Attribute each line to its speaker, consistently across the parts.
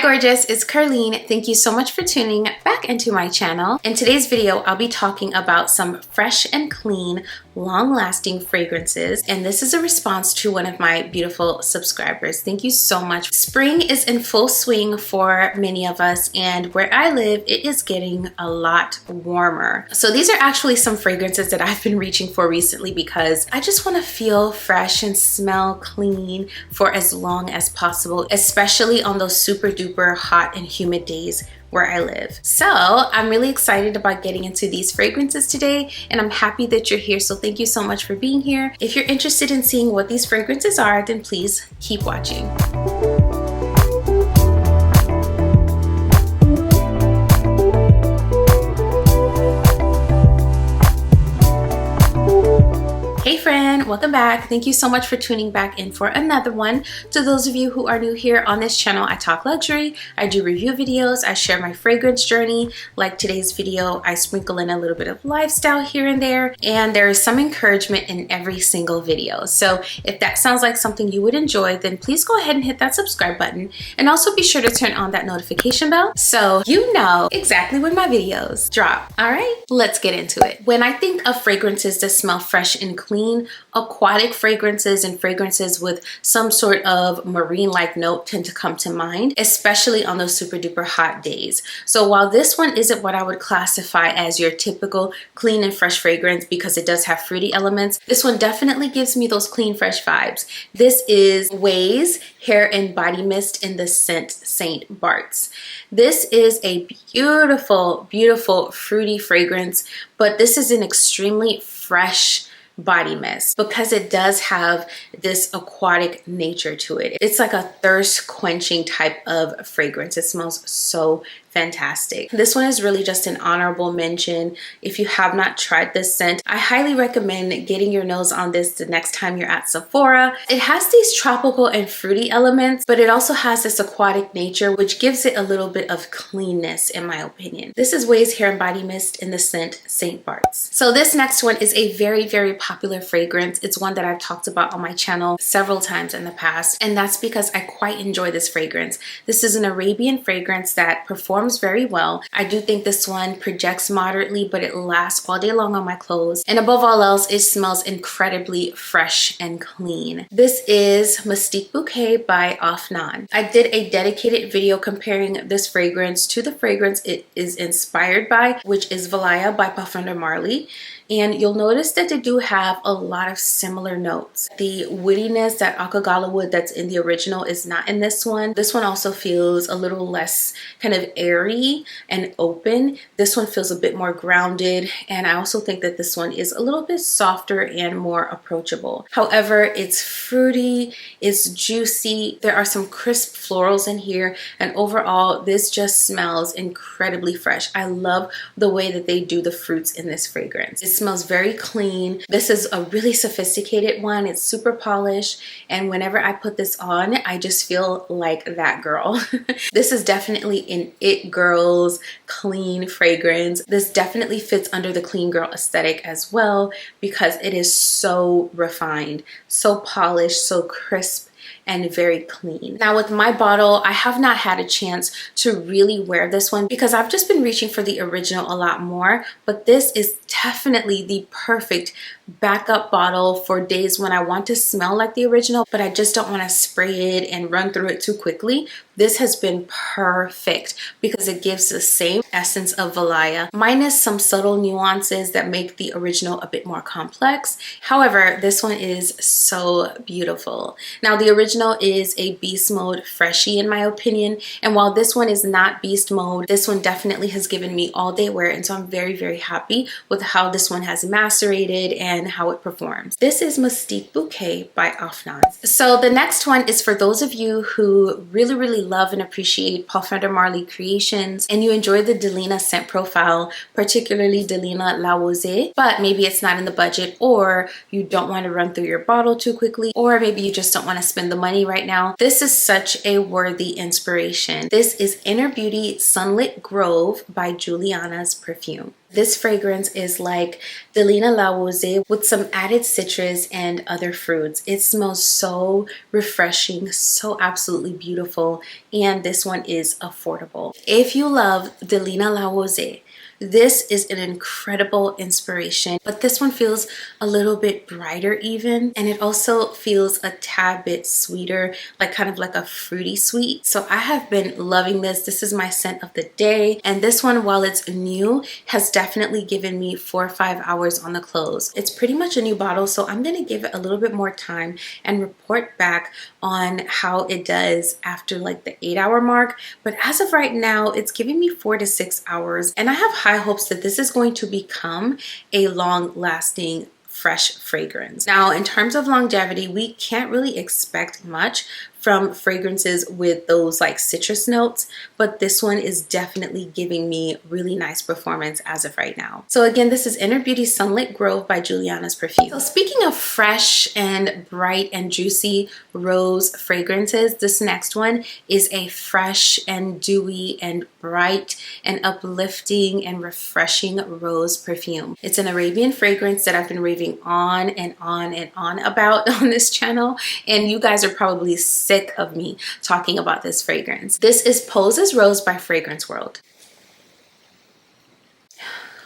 Speaker 1: gorgeous, it's Ker-leen. Thank you so much for tuning back into my channel. In today's video, I'll be talking about some fresh and clean, long-lasting fragrances, and this is a response to one of my beautiful subscribers. Thank you so much. Spring is in full swing for many of us, and where I live, it is getting a lot warmer. So these are actually some fragrances that I've been reaching for recently because I just want to feel fresh and smell clean for as long as possible, especially on those super duper hot and humid days where I live. So I'm really excited about getting into these fragrances today, and I'm happy that you're here. So thank you so much for being here. If you're interested in seeing what these fragrances are, then please keep watching. Hey friend, welcome back. Thank you so much for tuning back in for another one. To those of you who are new here on this channel, I talk luxury, I do review videos, I share my fragrance journey. Like today's video, I sprinkle in a little bit of lifestyle here and there, and there is some encouragement in every single video. So if that sounds like something you would enjoy, then please go ahead and hit that subscribe button, and also be sure to turn on that notification bell so you know exactly when my videos drop. All right, let's get into it. When I think of fragrances that smell fresh and clean, aquatic fragrances and fragrances with some sort of marine-like note tend to come to mind, especially on those super duper hot days. So while this one isn't what I would classify as your typical clean and fresh fragrance because it does have fruity elements, this one definitely gives me those clean, fresh vibes. This is Ouai's Hair and Body Mist in the scent Saint Bart's. This is a beautiful, beautiful fruity fragrance, but this is an extremely fresh body mist because it does have this aquatic nature to it. It's like a thirst quenching type of fragrance. It smells so fantastic. This one is really just an honorable mention. If you have not tried this scent, I highly recommend getting your nose on this the next time you're at Sephora. It has these tropical and fruity elements, but it also has this aquatic nature, which gives it a little bit of cleanness in my opinion. This is Ouai's Hair and Body Mist in the scent Saint Bart's. So this next one is a very, very popular fragrance. It's one that I've talked about on my channel several times in the past, and that's because I quite enjoy this fragrance. This is an Arabian fragrance that performs very well. I do think this one projects moderately, but it lasts all day long on my clothes. And above all else, it smells incredibly fresh and clean. This is Mystique Bouquet by Afnan. I did a dedicated video comparing this fragrance to the fragrance it is inspired by, which is Valaya by Parfum Marley. And you'll notice that they do have a lot of similar notes. The woodiness, that Akagala wood that's in the original, is not in this one. This one also feels a little less kind of airy and open. This one feels a bit more grounded, and I also think that this one is a little bit softer and more approachable. However, it's fruity, it's juicy, there are some crisp florals in here, and overall this just smells incredibly fresh. I love the way that they do the fruits in this fragrance. It smells very clean. This is a really sophisticated one. It's super polished, and whenever I put this on, I just feel like that girl. This is definitely an it girl's clean fragrance. This definitely fits under the clean girl aesthetic as well because it is so refined, so polished, so crisp, and very clean. Now with my bottle, I have not had a chance to really wear this one because I've just been reaching for the original a lot more, but this is definitely the perfect backup bottle for days when I want to smell like the original, but I just don't want to spray it and run through it too quickly. This has been perfect because it gives the same essence of Valaya, minus some subtle nuances that make the original a bit more complex. However, this one is so beautiful. Now, the original is a beast mode freshie in my opinion, and while this one is not beast mode, this one definitely has given me all day wear, and so I'm very, very happy with how this one has macerated and how it performs. This is Mystique Bouquet by Afnan. So the next one is for those of you who really love and appreciate Parfum Marley creations, and you enjoy the Delina scent profile, particularly Delina La Rosée, but maybe it's not in the budget, or you don't want to run through your bottle too quickly, or maybe you just don't want to spend the money right now. This is such a worthy inspiration. This is Inner Beauty Sunlit Grove by Juliana's Perfume. This fragrance is like Delina La Rose with some added citrus and other fruits. It smells so refreshing, so absolutely beautiful, and this one is affordable. If you love Delina La Rose, this is an incredible inspiration, but this one feels a little bit brighter even, and it also feels a tad bit sweeter, like kind of like a fruity sweet. So I have been loving this. This is my scent of the day, and this one, while it's new, has definitely given me 4 or 5 hours on the close. It's pretty much a new bottle, so I'm gonna give it a little bit more time and report back on how it does after like the 8-hour mark. But as of right now, it's giving me 4 to 6 hours, and I have high hopes that this is going to become a long-lasting fresh fragrance. Now, in terms of longevity, we can't really expect much from fragrances with those like citrus notes, but this one is definitely giving me really nice performance as of right now. So again, this is Inner Beauty Sunlit Grove by Juliana's Perfume. So speaking of fresh and bright and juicy rose fragrances, this next one is a fresh and dewy and bright and uplifting and refreshing rose perfume. It's an Arabian fragrance that I've been raving on and on and on about on this channel, and you guys are probably sick of me talking about this fragrance. This is Pose as Rose by Fragrance World.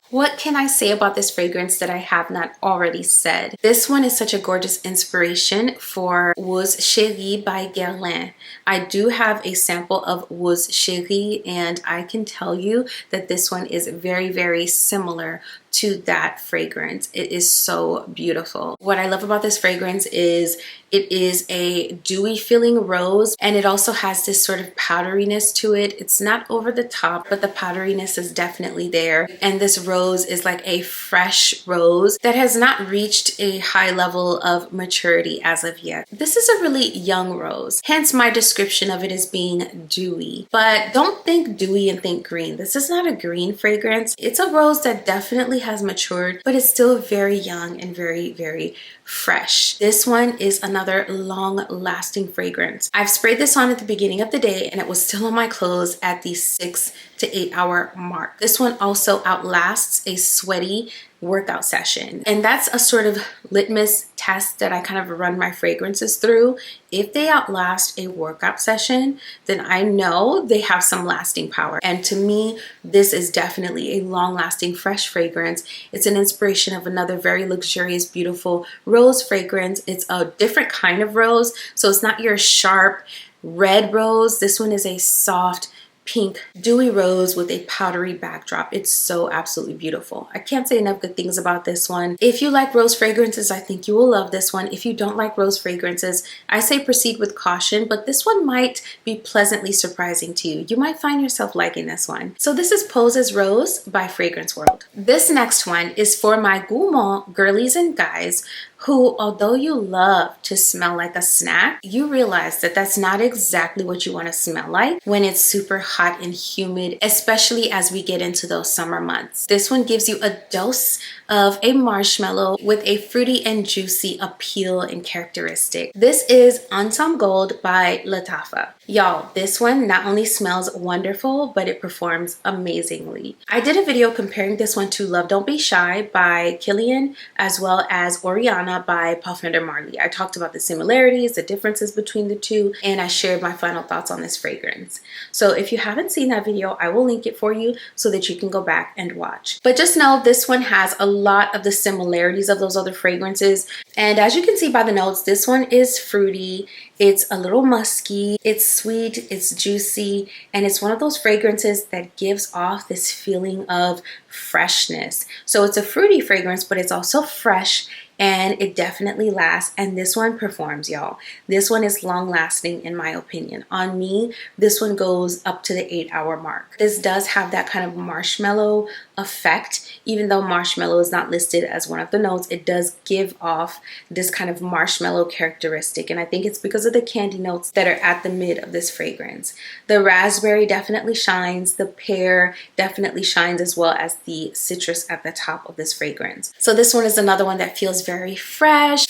Speaker 1: What can I say about this fragrance that I have not already said? This one is such a gorgeous inspiration for Rose Chérie by Ker-leen. I do have a sample of Rose Chérie, and I can tell you that this one is very, very similar to that fragrance. It is so beautiful. What I love about this fragrance is it is a dewy feeling rose, and it also has this sort of powderiness to it. It's not over the top, but the powderiness is definitely there. And this rose is like a fresh rose that has not reached a high level of maturity as of yet. This is a really young rose, hence my description of it as being dewy. But don't think dewy and think green. This is not a green fragrance. It's a rose that definitely has matured, but it's still very young and very, very fresh. This one is another long-lasting fragrance. I've sprayed this on at the beginning of the day, and it was still on my clothes at the 6 to 8 hour mark. This one also outlasts a sweaty workout session, and that's a sort of litmus test that I kind of run my fragrances through. If they outlast a workout session, then I know they have some lasting power. And to me, this is definitely a long-lasting fresh fragrance. It's an inspiration of another very luxurious, beautiful rose fragrance. It's a different kind of rose, so it's not your sharp red rose. This one is a soft pink dewy rose with a powdery backdrop. It's so absolutely beautiful. I can't say enough good things about this one. If you like rose fragrances, I think you will love this one. If you don't like rose fragrances, I say proceed with caution, but this one might be pleasantly surprising to you. You might find yourself liking this one. So this is Pose as Rose by Fragrance World. This next one is for my gourmand girlies and guys who, although you love to smell like a snack, you realize that that's not exactly what you want to smell like when it's super hot and humid, especially as we get into those summer months. This one gives you a dose of a marshmallow with a fruity and juicy appeal and characteristic. This is Ensemble Gold by Lattafa. Y'all, this one not only smells wonderful, but it performs amazingly. I did a video comparing this one to Love Don't Be Shy by Ker-leen, as well as Oriana by Parfum de Marly. I talked about the similarities, the differences between the two, and I shared my final thoughts on this fragrance. So if you haven't seen that video, I will link it for you so that you can go back and watch. But just know this one has a lot of the similarities of those other fragrances. And as you can see by the notes, this one is fruity. It's a little musky, it's sweet, it's juicy, and it's one of those fragrances that gives off this feeling of freshness. So it's a fruity fragrance, but it's also fresh, and it definitely lasts, and this one performs, y'all. This one is long lasting in my opinion. On me, this one goes up to the 8-hour mark. This does have that kind of marshmallow effect. Even though marshmallow is not listed as one of the notes, it does give off this kind of marshmallow characteristic, and I think it's because of the candy notes that are at the mid of this fragrance. The raspberry definitely shines, the pear definitely shines, as well as the citrus at the top of this fragrance. So this one is another one that feels very fresh.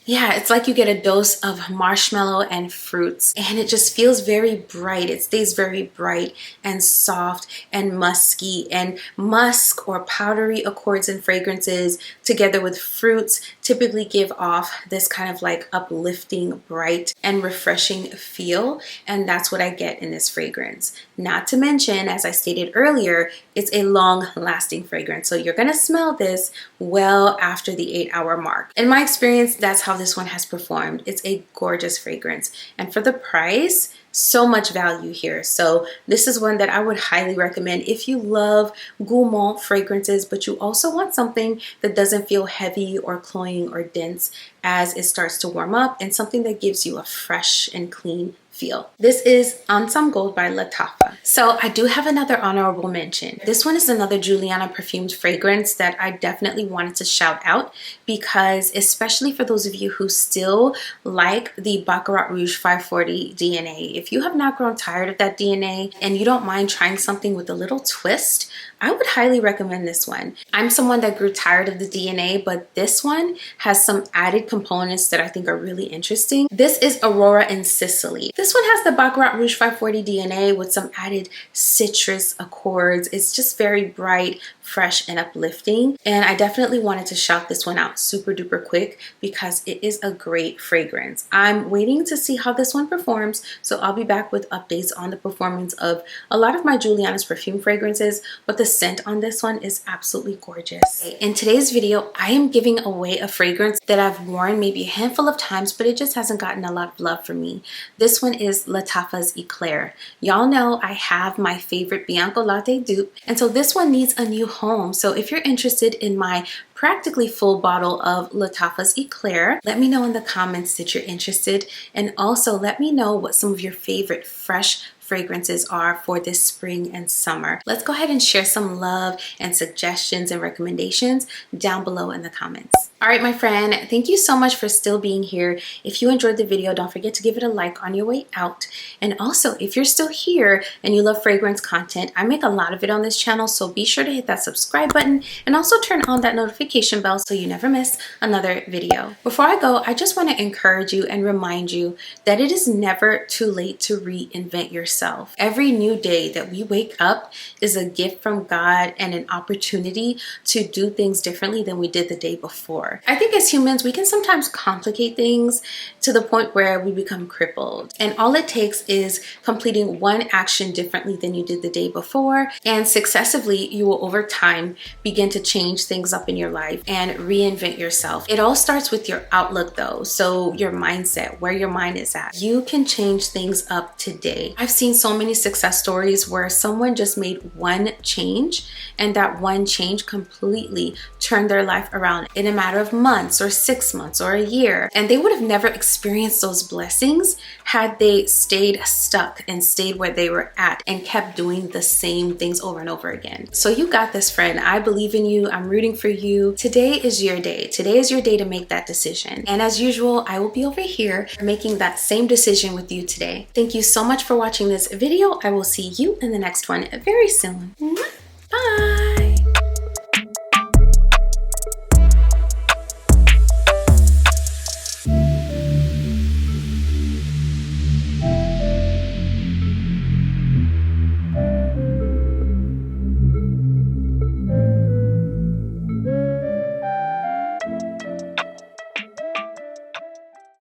Speaker 1: Yeah, it's like you get a dose of marshmallow and fruits, and it just feels very bright. It stays very bright and soft and musky, and musk or powdery accords and fragrances together with fruits typically give off this kind of like uplifting, bright and refreshing feel, and that's what I get in this fragrance. Not to mention, as I stated earlier, it's a long lasting fragrance, so you're gonna smell this well after the 8-hour mark. In my experience, that's how this one has performed. It's a gorgeous fragrance, and for the price, so much value here. So this is one that I would highly recommend if you love gourmand fragrances, but you also want something that doesn't feel heavy or cloying or dense as it starts to warm up, and something that gives you a fresh and clean feel. This is Ensemble Gold by Lattafa. So I do have another honorable mention. This one is another Juliana Perfumes fragrance that I definitely wanted to shout out, because especially for those of you who still like the Baccarat Rouge 540 DNA, if you have not grown tired of that DNA and you don't mind trying something with a little twist, I would highly recommend this one. I'm someone that grew tired of the DNA, but this one has some added components that I think are really interesting. This is Aurora in Sicily. This one has the Baccarat Rouge 540 DNA with some added citrus accords. It's just very bright, fresh, and uplifting. And I definitely wanted to shout this one out super duper quick because it is a great fragrance. I'm waiting to see how this one performs, so I'll be back with updates on the performance of a lot of my Juliana's perfume fragrances, but the scent on this one is absolutely gorgeous. In today's video, I am giving away a fragrance that I've worn maybe a handful of times, but it just hasn't gotten a lot of love from me. This one is Lattafa's Eclair. Y'all know I have my favorite Bianco Latte dupe, and so this one needs a new home. So if you're interested in my practically full bottle of Lattafa's Eclair, let me know in the comments that you're interested, and also let me know what some of your favorite fresh fragrances are for this spring and summer. Let's go ahead and share some love and suggestions and recommendations down below in the comments. All right, my friend, thank you so much for still being here. If you enjoyed the video, don't forget to give it a like on your way out. And also, if you're still here and you love fragrance content, I make a lot of it on this channel, so be sure to hit that subscribe button and also turn on that notification bell so you never miss another video. Before I go, I just want to encourage you and remind you that it is never too late to reinvent yourself. Every new day that we wake up is a gift from God and an opportunity to do things differently than we did the day before. I think as humans, we can sometimes complicate things to the point where we become crippled. And all it takes is completing one action differently than you did the day before, and successively, you will over time begin to change things up in your life and reinvent yourself. It all starts with your outlook though, so your mindset, where your mind is at. You can change things up today. I've seen so many success stories where someone just made one change, and that one change completely turned their life around in a matter of months or 6 months or a year. And they would have never experienced those blessings had they stayed stuck and stayed where they were at and kept doing the same things over and over again. So you got this, friend. I believe in you. I'm rooting for you. Today is your day. Today is your day to make that decision. And as usual, I will be over here making that same decision with you today. Thank you so much for watching this video. I will see you in the next one very soon. Bye.